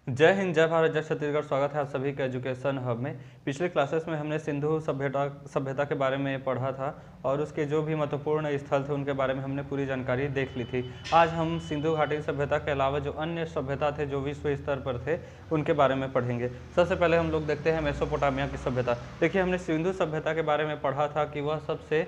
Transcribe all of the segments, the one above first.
जय हिंद, जय भारत, जय छत्तीसगढ़। स्वागत है आप सभी का एजुकेशन हब में। पिछले क्लासेस में हमने सिंधु सभ्यता के बारे में पढ़ा था और उसके जो भी महत्वपूर्ण स्थल थे उनके बारे में हमने पूरी जानकारी देख ली थी। आज हम सिंधु घाटी सभ्यता के अलावा जो अन्य सभ्यता थे जो विश्व स्तर पर थे उनके बारे में पढ़ेंगे। सबसे पहले हम लोग देखते हैं मेसोपोटामिया की सभ्यता। देखिए, हमने सिंधु सभ्यता के बारे में पढ़ा था कि वह सबसे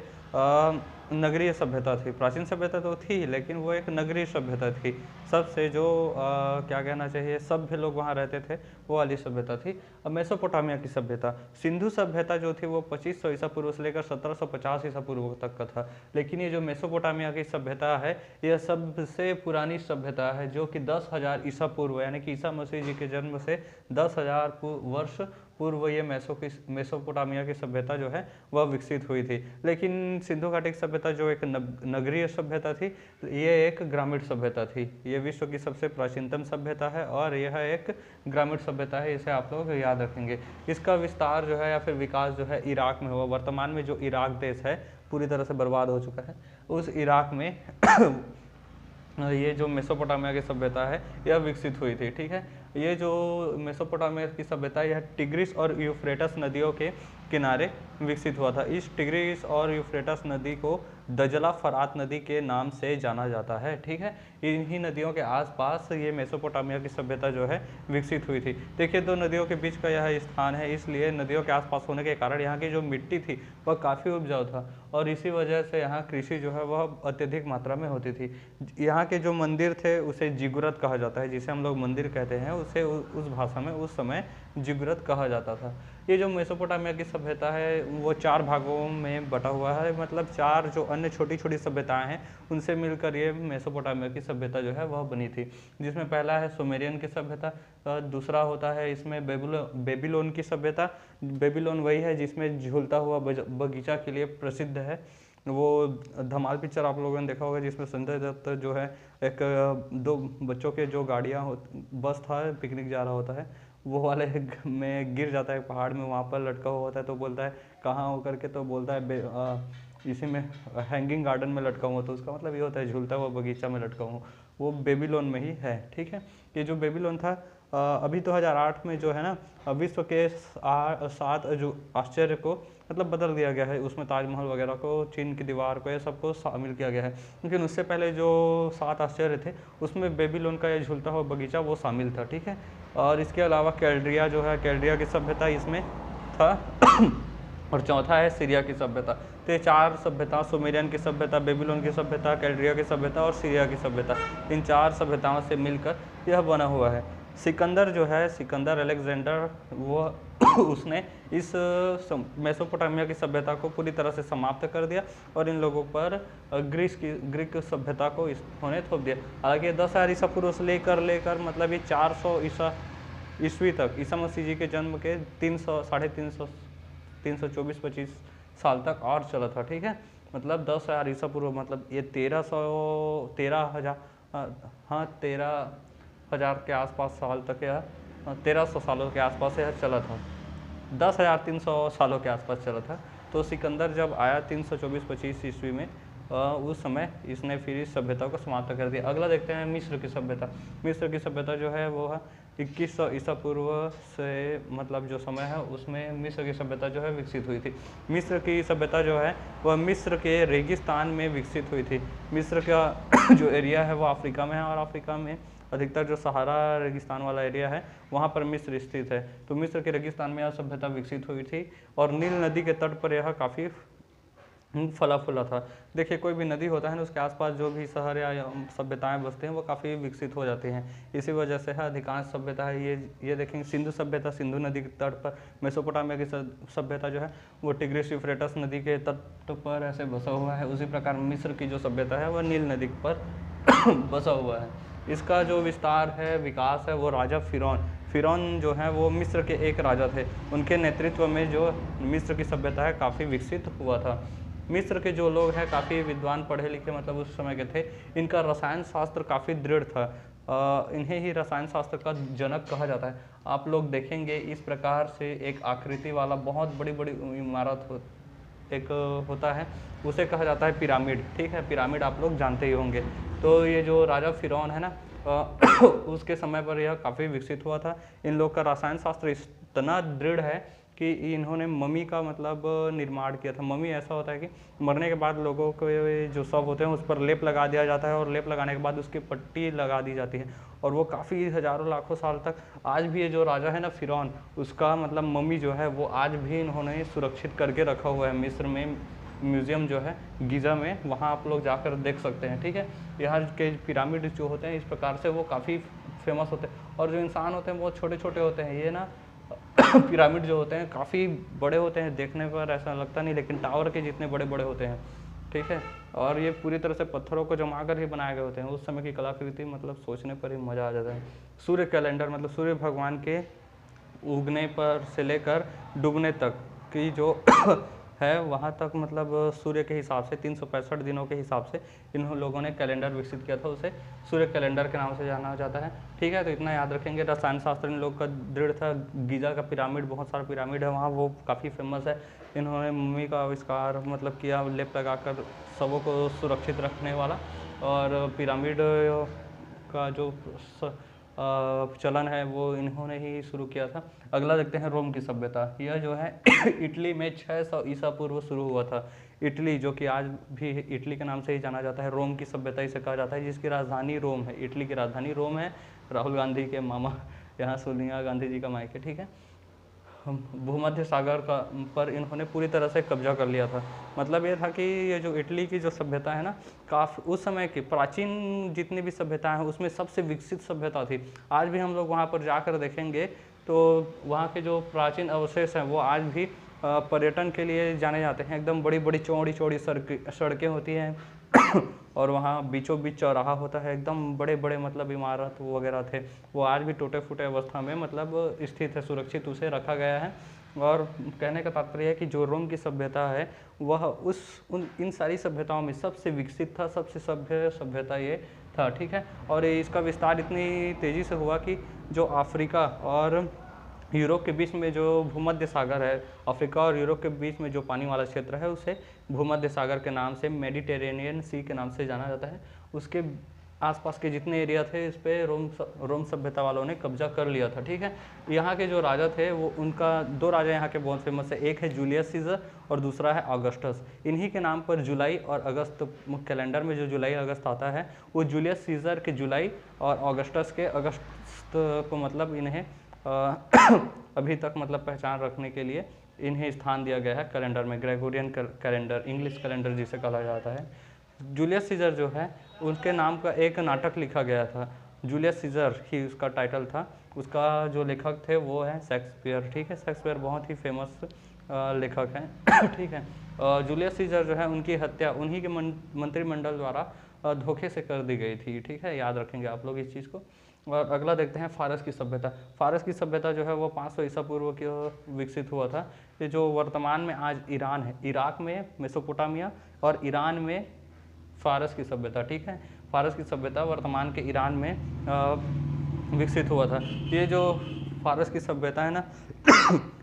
नगरीय सभ्यता थी। प्राचीन सभ्यता तो थी लेकिन वो एक नगरीय सभ्यता थी। सबसे जो क्या कहना चाहिए, सभ्य लोग वहाँ रहते थे, वो वाली सभ्यता थी। अब मेसोपोटामिया की सभ्यता, सिंधु सभ्यता जो थी वो 2500 ईसा पूर्व से लेकर 1750 ईसा पूर्व तक का था। लेकिन ये जो मेसोपोटामिया की सभ्यता है यह सबसे पुरानी सभ्यता है, जो कि 10,000 ईसा पूर्व यानी कि ईसा मसीह जी के जन्म से 10,000 वर्ष पूर्व ये मेसोपोटामिया की सभ्यता जो है वह विकसित हुई थी। लेकिन सिंधु घाटी की सभ्यता जो एक नगरीय सभ्यता थी, ये एक ग्रामीण सभ्यता थी। ये विश्व की सबसे प्राचीनतम सभ्यता है और यह एक ग्रामीण सभ्यता है, इसे आप लोग याद रखेंगे। इसका विस्तार जो है या फिर विकास जो है इराक में हुआ। वर्तमान में जो इराक देश है पूरी तरह से बर्बाद हो चुका है, उस इराक में ये जो मेसोपोटामिया की सभ्यता है यह विकसित हुई थी। ठीक है, ये जो मेसोपोटामिया की सभ्यता यह टिग्रिस और यूफ्रेटस नदियों के किनारे विकसित हुआ था। इस टिग्रिस और यूफ्रेटस नदी को दजला फरात नदी के नाम से जाना जाता है। ठीक है, इन्हीं नदियों के आसपास ये मेसोपोटामिया की सभ्यता जो है विकसित हुई थी। देखिए, दो नदियों के बीच का यह स्थान है, इसलिए नदियों के आसपास होने के कारण यहाँ की जो मिट्टी थी वह काफ़ी उपजाऊ था और इसी वजह से यहाँ कृषि जो है वह अत्यधिक मात्रा में होती थी। यहाँ के जो मंदिर थे उसे जिगुरत कहा जाता है, जिसे हम लोग मंदिर कहते हैं उसे उस भाषा में उस समय जिगुरत कहा जाता था। ये जो मेसोपोटामिया की सभ्यता है वो 4 भागों में बटा हुआ है, मतलब 4 जो अन्य छोटी छोटी सभ्यताएं हैं उनसे मिलकर ये मेसोपोटामिया की सभ्यता जो है वह बनी थी। जिसमें पहला है सुमेरियन की सभ्यता, दूसरा होता है इसमें बेबीलोन की सभ्यता। बेबीलोन वही है जिसमें झूलता हुआ बगीचा के लिए प्रसिद्ध है। वो धमाल पिक्चर आप लोगों ने देखा होगा जिसमें संजय दत्त जो है एक 2 बच्चों के जो गाड़ियाँ बस था पिकनिक जा रहा होता है, वो वाले में गिर जाता है पहाड़ में, वहाँ पर लटका हुआ होता है। तो बोलता है कहाँ हो करके, तो बोलता है इसी में हैंगिंग गार्डन में लटका हुआ। तो उसका मतलब ये होता है झूलता हुआ बगीचा में लटका हूँ। वो बेबीलोन में ही है। ठीक है, ये जो बेबीलोन था अभी 2008 में जो है ना विश्व के 7 जो आश्चर्य को मतलब बदल दिया गया है। उसमें ताजमहल वगैरह को, चीन की दीवार को, ये सबको शामिल किया गया है। लेकिन उससे पहले जो 7 आश्चर्य थे उसमें बेबीलोन का ये झूलता हुआ बगीचा वो शामिल था। ठीक है, और इसके अलावा कैल्ड्रिया जो है, कैल्ड्रिया की सभ्यता इसमें था और चौथा है सीरिया की सभ्यता। तो ये 4 सभ्यता, सुमेरियन की सभ्यता, बेबीलोन की सभ्यता, कैल्ड्रिया की सभ्यता और सीरिया की सभ्यता, इन 4 सभ्यताओं से मिलकर यह बना हुआ है। सिकंदर जो है, सिकंदर अलेक्जेंडर, वो उसने इस मेसोपोटामिया की सभ्यता को पूरी तरह से समाप्त कर दिया और इन लोगों पर ग्रीक सभ्यता को होने थोप दिया। हालांकि 10,000 ईसा पूर्व से लेकर मतलब ये 400 ईस्वी तक, ईसा मसीह जी के जन्म के 300 साढ़े 324-25 साल तक और चला था। ठीक है, मतलब 10,000 ईसा पूर्व, मतलब ये 13,000 के आसपास साल तक, या 1300 सालों के आसपास यह चला था। 10,300 सालों के आसपास चला था। तो सिकंदर जब आया 324-25 ईस्वी में, उस समय इसने फिर इस सभ्यता को समाप्त कर दिया। अगला देखते हैं मिस्र की सभ्यता। मिस्र की सभ्यता जो है वो है 2100 ईसा पूर्व से, मतलब जो समय है उसमें मिस्र की सभ्यता जो है विकसित हुई थी। मिस्र की सभ्यता जो है वह मिस्र के रेगिस्तान में विकसित हुई थी। मिस्र का जो एरिया है वो अफ्रीका में है और अफ्रीका में अधिकतर जो सहारा रेगिस्तान वाला एरिया है वहाँ पर मिस्र स्थित है। तो मिस्र के रेगिस्तान में यह सभ्यता विकसित हुई थी और नील नदी के तट पर यह काफ़ी फला फूला था। देखिए, कोई भी नदी होता है ना, उसके आसपास जो भी शहर या सभ्यताएं बसते हैं वो काफ़ी विकसित हो जाती हैं। इसी वजह से है अधिकांश सभ्यता है ये देखेंगे सिंधु सभ्यता, सिंधु नदी के तट पर। मेसोपोटामिया की सभ्यता जो है वो टिग्रिस यूफ्रेटस नदी के तट पर ऐसे बसा हुआ है। उसी प्रकार मिस्र की जो सभ्यता है वह नील नदी पर बसा हुआ है। इसका जो विस्तार है, विकास है, वो राजा फिरौन जो है वो मिस्र के एक राजा थे। उनके नेतृत्व में जो मिस्र की सभ्यता है काफ़ी विकसित हुआ था। मिस्र के जो लोग हैं काफ़ी विद्वान, पढ़े लिखे, मतलब उस समय के थे। इनका रसायन शास्त्र काफ़ी दृढ़ था। इन्हें ही रसायन शास्त्र का जनक कहा जाता है। आप लोग देखेंगे इस प्रकार से एक आकृति वाला बहुत बड़ी बड़ी इमारत एक होता है, उसे कहा जाता है पिरामिड। ठीक है, पिरामिड आप लोग जानते ही होंगे। तो ये जो राजा फिरौन है ना, उसके समय पर यह काफ़ी विकसित हुआ था। इन लोग का रसायन शास्त्र इतना दृढ़ है कि इन्होंने मम्मी का मतलब निर्माण किया था। मम्मी ऐसा होता है कि मरने के बाद लोगों के जो शव होते हैं उस पर लेप लगा दिया जाता है, और लेप लगाने के बाद उसकी पट्टी लगा दी जाती है, और वो काफ़ी हज़ारों लाखों साल तक आज भी ये जो राजा है ना फिरौन, उसका मतलब मम्मी जो है वो आज भी इन्होंने सुरक्षित करके रखा हुआ है। मिस्र में म्यूज़ियम जो है गीज़ा में, वहाँ आप लोग जाकर देख सकते हैं। ठीक है, यहाँ के पिरामिड जो होते हैं इस प्रकार से वो काफ़ी फेमस होते हैं, और जो इंसान होते हैं वो छोटे छोटे होते हैं। ये ना पिरामिड जो होते हैं काफ़ी बड़े होते हैं, देखने पर ऐसा लगता नहीं, लेकिन टावर के जितने बड़े बड़े होते हैं। ठीक है, और ये पूरी तरह से पत्थरों को जमा कर ही बनाए गए होते हैं। उस समय की कलाकृति मतलब सोचने पर ही मज़ा आ जाता है। सूर्य कैलेंडर मतलब सूर्य भगवान के उगने पर से लेकर डूबने तक की जो है वहाँ तक मतलब सूर्य के हिसाब से 365 दिनों के हिसाब से इन लोगों ने कैलेंडर विकसित किया था, उसे सूर्य कैलेंडर के नाम से जाना जाता है। ठीक है, तो इतना याद रखेंगे। रसायन शास्त्र इन लोग का दृढ़ था। गीज़ा का पिरामिड, बहुत सारा पिरामिड है वहाँ, वो काफ़ी फेमस है। इन्होंने मम्मी का आविष्कार मतलब किया, लेप लगाकर शवों को सुरक्षित रखने वाला। और पिरामिड का जो चलन है वो इन्होंने ही शुरू किया था। अगला देखते हैं रोम की सभ्यता। यह जो है इटली में 600 ईसा पूर्व शुरू हुआ था। इटली जो कि आज भी इटली के नाम से ही जाना जाता है, रोम की सभ्यता इसे कहा जाता है, जिसकी राजधानी रोम है। इटली की राजधानी रोम है। राहुल गांधी के मामा यहाँ सोनिया गांधी जी का मायके। ठीक है, भूमध्य सागर का पर इन्होंने पूरी तरह से कब्जा कर लिया था। मतलब ये था कि ये जो इटली की जो सभ्यता है ना, काफ़ी उस समय की प्राचीन जितनी भी सभ्यता हैं उसमें सबसे विकसित सभ्यता थी। आज भी हम लोग वहाँ पर जाकर देखेंगे तो वहाँ के जो प्राचीन अवशेष हैं वो आज भी पर्यटन के लिए जाने जाते हैं। एकदम बड़ी बड़ी चौड़ी चौड़ी सड़कें होती हैं और वहाँ बीचों बीच चौराहा होता है, एकदम बड़े बड़े मतलब इमारत वगैरह थे। वो आज भी टूटे फूटे अवस्था में मतलब स्थित है, सुरक्षित उसे रखा गया है। और कहने का तात्पर्य है कि जो रोम की सभ्यता है वह इन सारी सभ्यताओं में सबसे विकसित था, सबसे सभ्य सभ्यता ये था। ठीक है, और इसका विस्तार इतनी तेज़ी से हुआ कि जो अफ्रीका और यूरोप के बीच में जो भूमध्य सागर है, अफ्रीका और यूरोप के बीच में जो पानी वाला क्षेत्र है उसे भूमध्य सागर के नाम से, मेडिटेरेनियन सी के नाम से जाना जाता है। उसके आसपास के जितने एरिया थे इस पे रोम सभ्यता वालों ने कब्जा कर लिया था। ठीक है, यहाँ के जो राजा थे वो उनका दो राजा यहाँ के बहुत फेमस है, एक है जूलियस सीजर और दूसरा है ऑगस्टस। इन्हीं के नाम पर जुलाई और अगस्त कैलेंडर में जो जुलाई अगस्त आता है वो जूलियस सीजर के जुलाई और ऑगस्टस के अगस्त को मतलब इन्हें अभी तक मतलब पहचान रखने के लिए इन्हें स्थान दिया गया है कैलेंडर में। ग्रेगोरियन कैलेंडर, इंग्लिश कैलेंडर जिसे कहा जाता है। जूलियस सीजर जो है उनके नाम का एक नाटक लिखा गया था, जूलियस सीजर ही उसका टाइटल था। उसका जो लेखक थे वो है शेक्सपियर। ठीक है, शेक्सपियर बहुत ही फेमस लेखक हैं। ठीक है, जूलियस सीजर जो है उनकी हत्या उन्हीं के मंत्रिमंडल द्वारा धोखे से कर दी गई थी। ठीक है, याद रखेंगे आप लोग इस चीज़ को। और अगला देखते हैं फारस की सभ्यता। फारस की सभ्यता जो है वो 500 ईसा पूर्व की विकसित हुआ था। ये जो वर्तमान में आज ईरान है, इराक में मेसोपोटामिया और ईरान में फारस की सभ्यता। ठीक है, फारस की सभ्यता वर्तमान के ईरान में विकसित हुआ था। ये जो फारस की सभ्यता है ना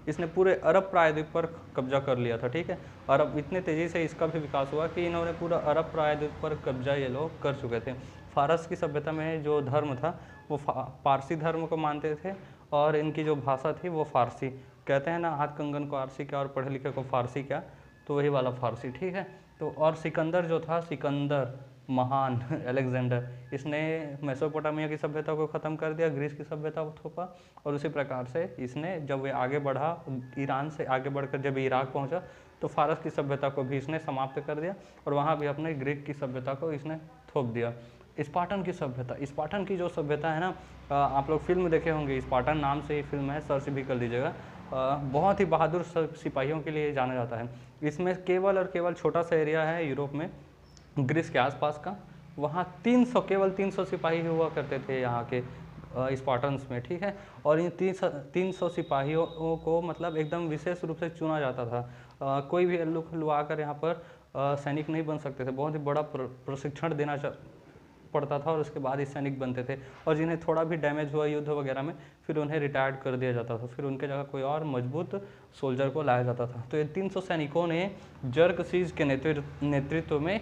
इसने पूरे अरब प्रायद्वीप पर कब्जा कर लिया था। ठीक है, अरब इतने तेज़ी से इसका भी विकास हुआ कि इन्होंने पूरा अरब प्रायद्वीप पर कब्जा ये लोग कर चुके थे। फारस की सभ्यता में जो धर्म था वो पारसी धर्म को मानते थे, और इनकी जो भाषा थी वो फारसी। कहते हैं ना, हाथ कंगन को आरसी क्या और पढ़े लिखे को फारसी क्या, तो वही वाला फारसी। ठीक है, तो और सिकंदर जो था, सिकंदर महान अलेक्जेंडर, इसने मेसोपोटामिया की सभ्यता को ख़त्म कर दिया, ग्रीस की सभ्यता को थोपा, और उसी प्रकार से इसने जब वे आगे बढ़ा, ईरान से आगे बढ़कर जब इराक पहुंचा तो फारस की सभ्यता को भी इसने समाप्त कर दिया, और वहाँ भी अपने ग्रीक की सभ्यता को इसने थोप दिया। स्पार्टन की सभ्यता, स्पार्टन की जो सभ्यता है ना, आप लोग फिल्म देखे होंगे, स्पार्टन नाम से ही फिल्म है, सर्च भी कर लीजिएगा। बहुत ही बहादुर सिपाहियों के लिए जाना जाता है। इसमें केवल और केवल छोटा सा एरिया है यूरोप में, ग्रीस के आसपास का, वहाँ 300 केवल 300 सिपाही हुआ करते थे यहाँ के स्पार्टन्स में। ठीक है, और इन 300 सिपाहियों को मतलब एकदम विशेष रूप से चुना जाता था। कोई भी लुआ कर यहाँ पर सैनिक नहीं बन सकते थे। बहुत ही बड़ा प्रशिक्षण देना पड़ता था और उसके बाद ही सैनिक बनते थे, और जिन्हें थोड़ा भी डैमेज हुआ युद्ध वगैरह में फिर उन्हें रिटायर्ड कर दिया जाता था, फिर उनके जगह कोई और मजबूत सोल्जर को लाया जाता था। तो ये 300 सैनिकों ने जर्कसीज के नेतृत्व में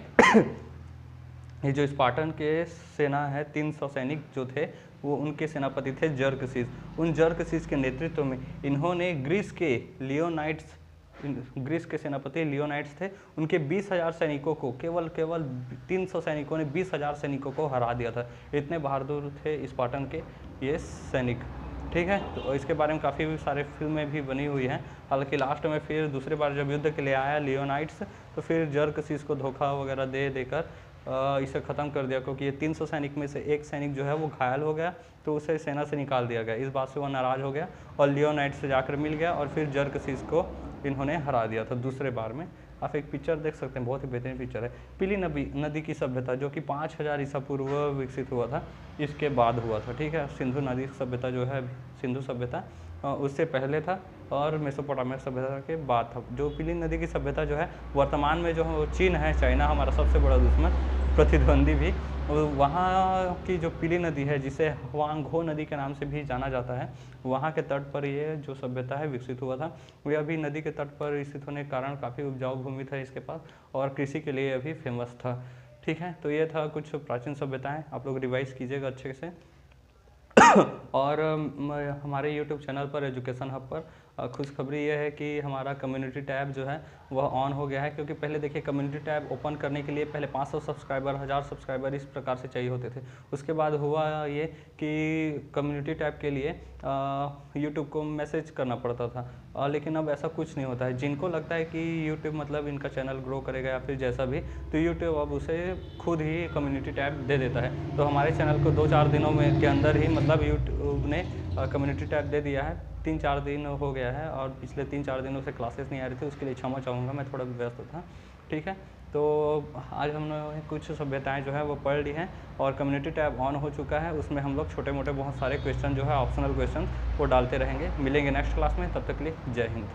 ये जो स्पार्टन के सेना है, 300 सैनिक जो थे वो उनके सेनापति थे जर्कसीज। उन जर्कसीज के नेतृत्व में इन्होंने ग्रीस के सेनापति लियोनाइट्स थे, उनके 20,000 सैनिकों को, केवल 300 सैनिकों ने 20,000 सैनिकों को हरा दिया था। इतने बहादुर थे स्पार्टन के ये सैनिक, ठीक है। तो इसके बारे में काफ़ी सारे फिल्में भी बनी हुई हैं। हालांकि लास्ट में फिर दूसरी बार जब युद्ध के लिए आया लियोनाइट्स, तो फिर जर्कसीज को धोखा वगैरह देकर इसे ख़त्म कर दिया, क्योंकि ये 300 सैनिक में से एक सैनिक जो है वो घायल हो गया, तो उसे सेना से निकाल दिया गया। इस बात से वो नाराज़ हो गया और लियोनाइट्स से जाकर मिल गया और फिर जर्कसीज को इन्होंने हरा दिया था दूसरे बार में। आप एक पिक्चर देख सकते हैं, बहुत ही बेहतरीन पिक्चर है। पीली नदी की सभ्यता जो कि 5000 ईसा पूर्व विकसित हुआ था, इसके बाद हुआ था, ठीक है। सिंधु नदी सभ्यता जो है, सिंधु सभ्यता उससे पहले था और मेसोपोटामिया सभ्यता के बाद था। जो पीली नदी की सभ्यता जो है वर्तमान में जो चीन है, चाइना हमारा सबसे बड़ा दुश्मन, प्रतिद्वंदी भी, वहाँ की जो पीली नदी है जिसे हुआंगहो नदी के नाम से भी जाना जाता है, वहाँ के तट पर ये जो सभ्यता है विकसित हुआ था। वह अभी नदी के तट पर स्थित होने के कारण काफ़ी उपजाऊ भूमि था इसके पास और कृषि के लिए अभी फेमस था, ठीक है। तो ये था कुछ प्राचीन सभ्यताएं, आप लोग रिवाइज कीजिएगा अच्छे से। और हमारे YouTube चैनल पर एजुकेशन हब पर खुशखबरी ये है कि हमारा कम्युनिटी टैब जो है वह ऑन हो गया है, क्योंकि पहले देखिए कम्युनिटी टैब ओपन करने के लिए पहले 500 सब्सक्राइबर, 1000 सब्सक्राइबर इस प्रकार से चाहिए होते थे। उसके बाद हुआ ये कि कम्युनिटी टैब के लिए YouTube को मैसेज करना पड़ता था, लेकिन अब ऐसा कुछ नहीं होता है। जिनको लगता है कि YouTube मतलब इनका चैनल ग्रो करेगा या फिर जैसा भी, तो YouTube अब उसे खुद ही कम्युनिटी टैब दे देता है। तो हमारे चैनल को 2-4 दिनों में के अंदर ही मतलब YouTube ने कम्युनिटी टैब दे दिया है। 3-4 दिन हो गया है और पिछले 3-4 दिनों से क्लासेस नहीं आ रही थी, उसके लिए क्षमा चाहूँगा, मैं थोड़ा व्यस्त था, ठीक है। तो आज हमने कुछ सभ्यताएं जो है वो पढ़ ली हैं और कम्युनिटी टैब ऑन हो चुका है। उसमें हम लोग छोटे मोटे बहुत सारे क्वेश्चन जो है ऑप्शनल क्वेश्चन वो डालते रहेंगे। मिलेंगे नेक्स्ट क्लास में, तब तक के लिए जय हिंद।